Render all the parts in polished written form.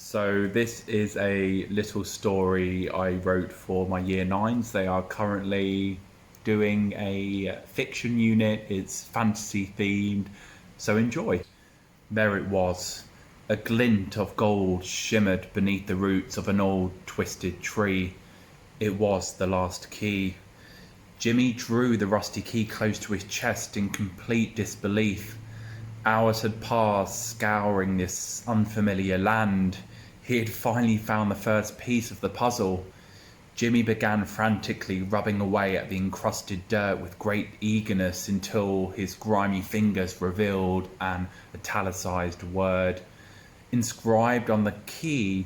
So this is a little story I wrote for my year nines. They are currently doing a fiction unit. It's fantasy themed, so enjoy. There it was. A glint of gold shimmered beneath the roots of an old twisted tree. It was the last key. Jimmy drew the rusty key close to his chest in complete disbelief. Hours had passed scouring this unfamiliar land. He had finally found the first piece of the puzzle. Jimmy began frantically rubbing away at the encrusted dirt with great eagerness until his grimy fingers revealed an italicized word. Inscribed on the key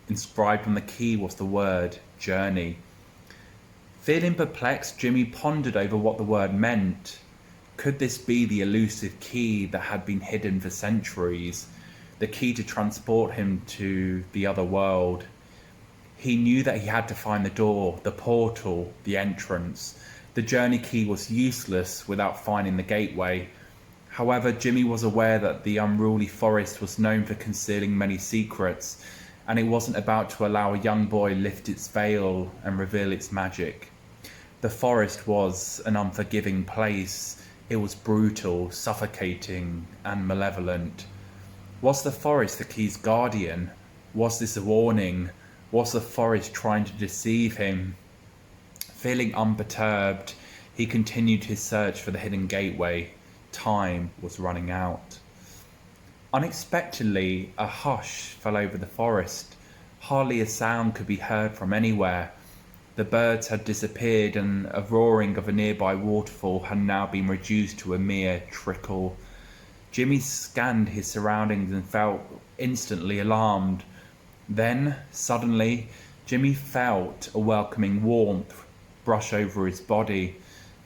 was the word journey. Feeling perplexed, Jimmy pondered over what the word meant. Could this be the elusive key that had been hidden for centuries? The key to transport him to the other world? He knew that he had to find the door, the portal, the entrance. The journey key was useless without finding the gateway. However, Jimmy was aware that the unruly forest was known for concealing many secrets, and it wasn't about to allow a young boy lift its veil and reveal its magic. The forest was an unforgiving place. It was brutal, suffocating, and malevolent. Was the forest the key's guardian? Was this a warning? Was the forest trying to deceive him? Feeling unperturbed, he continued his search for the hidden gateway. Time was running out. Unexpectedly, a hush fell over the forest. Hardly a sound could be heard from anywhere. The birds had disappeared, and a roaring of a nearby waterfall had now been reduced to a mere trickle. Jimmy scanned his surroundings and felt instantly alarmed. Then, suddenly, Jimmy felt a welcoming warmth brush over his body.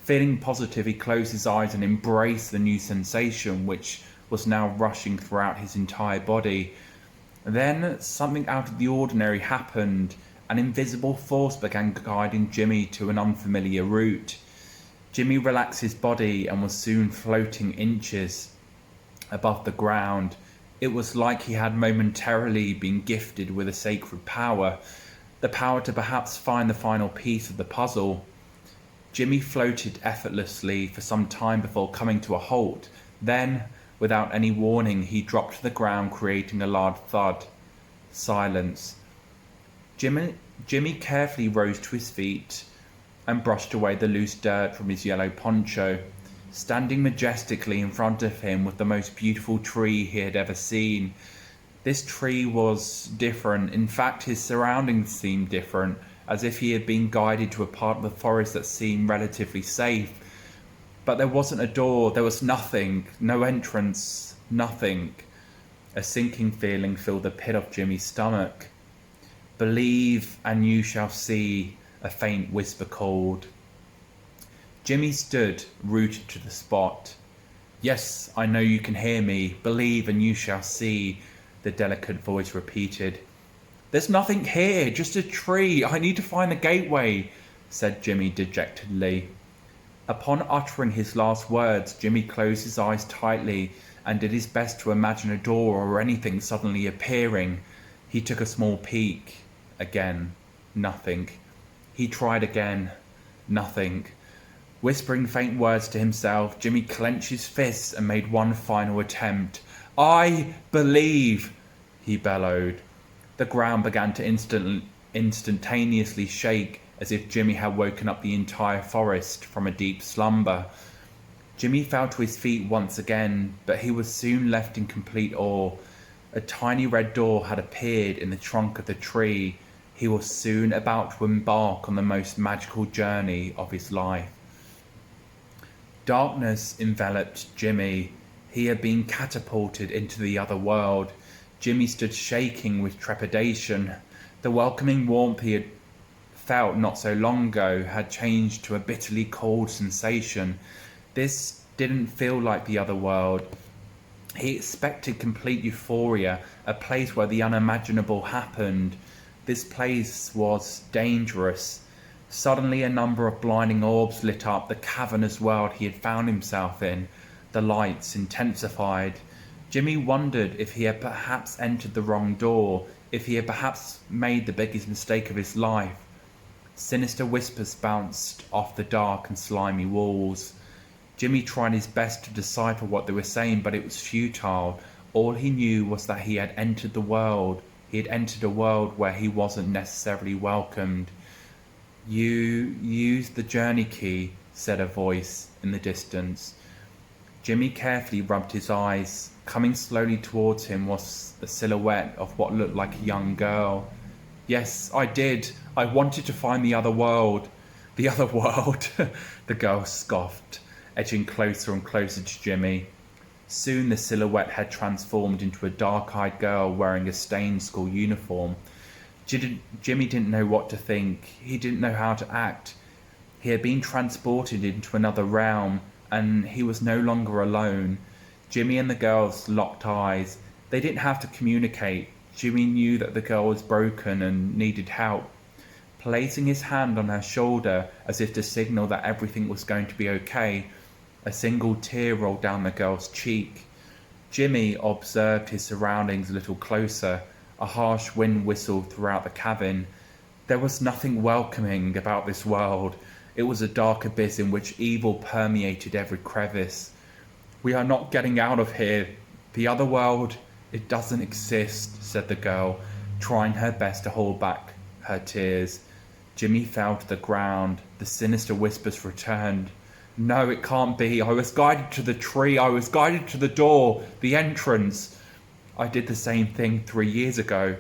Feeling positive, he closed his eyes and embraced the new sensation which was now rushing throughout his entire body. Then something out of the ordinary happened. An invisible force began guiding Jimmy to an unfamiliar route. Jimmy relaxed his body and was soon floating inches above the ground. It was like he had momentarily been gifted with a sacred power, the power to perhaps find the final piece of the puzzle. Jimmy floated effortlessly for some time before coming to a halt. Then, without any warning, he dropped to the ground, creating a loud thud. Silence. Jimmy carefully rose to his feet and brushed away the loose dirt from his yellow poncho. Standing majestically in front of him was the most beautiful tree he had ever seen. This tree was different. In fact, his surroundings seemed different, as if he had been guided to a part of the forest that seemed relatively safe. But there wasn't a door, there was nothing, no entrance, nothing. A sinking feeling filled the pit of Jimmy's stomach. "Believe and you shall see," a faint whisper called. Jimmy stood, rooted to the spot. "Yes, I know you can hear me. Believe and you shall see," the delicate voice repeated. "There's nothing here, just a tree. I need to find the gateway," said Jimmy dejectedly. Upon uttering his last words, Jimmy closed his eyes tightly and did his best to imagine a door or anything suddenly appearing. He took a small peek. Again, nothing. He tried again. Nothing. Whispering faint words to himself, Jimmy clenched his fists and made one final attempt. "I believe," he bellowed. The ground began to instantaneously shake, as if Jimmy had woken up the entire forest from a deep slumber. Jimmy fell to his feet once again, but he was soon left in complete awe. A tiny red door had appeared in the trunk of the tree. He was soon about to embark on the most magical journey of his life. Darkness enveloped Jimmy. He had been catapulted into the other world. Jimmy stood shaking with trepidation. The welcoming warmth he had felt not so long ago had changed to a bitterly cold sensation. This didn't feel like the other world. He expected complete euphoria, a place where the unimaginable happened. This place was dangerous. Suddenly a number of blinding orbs lit up the cavernous world he had found himself in. The lights intensified. Jimmy wondered if he had perhaps entered the wrong door, if he had perhaps made the biggest mistake of his life. Sinister whispers bounced off the dark and slimy walls. Jimmy tried his best to decipher what they were saying, but it was futile. All he knew was that he had entered the world. He had entered a world where he wasn't necessarily welcomed. "You used the journey key," said a voice in the distance. Jimmy carefully rubbed his eyes. Coming slowly towards him was the silhouette of what looked like a young girl. "Yes, I did. I wanted to find the other world." "The other world?" The girl scoffed, edging closer and closer to Jimmy. Soon the silhouette had transformed into a dark-eyed girl wearing a stained school uniform. Jimmy didn't know what to think. He didn't know how to act. He had been transported into another realm, and he was no longer alone. Jimmy and the girls locked eyes. They didn't have to communicate. Jimmy knew that the girl was broken and needed help. Placing his hand on her shoulder as if to signal that everything was going to be okay, a single tear rolled down the girl's cheek. Jimmy observed his surroundings a little closer. A harsh wind whistled throughout the cabin. There was nothing welcoming about this world. It was a dark abyss in which evil permeated every crevice. "We are not getting out of here. The other world, it doesn't exist," said the girl, trying her best to hold back her tears. Jimmy fell to the ground. The sinister whispers returned. "No, it can't be. I was guided to the tree. I was guided to the door, the entrance. I did the same thing 3 years ago."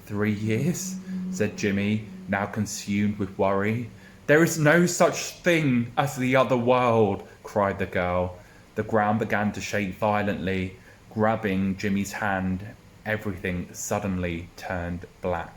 "3 years?" said Jimmy, now consumed with worry. "There is no such thing as the other world," cried the girl. The ground began to shake violently. Grabbing Jimmy's hand, everything suddenly turned black.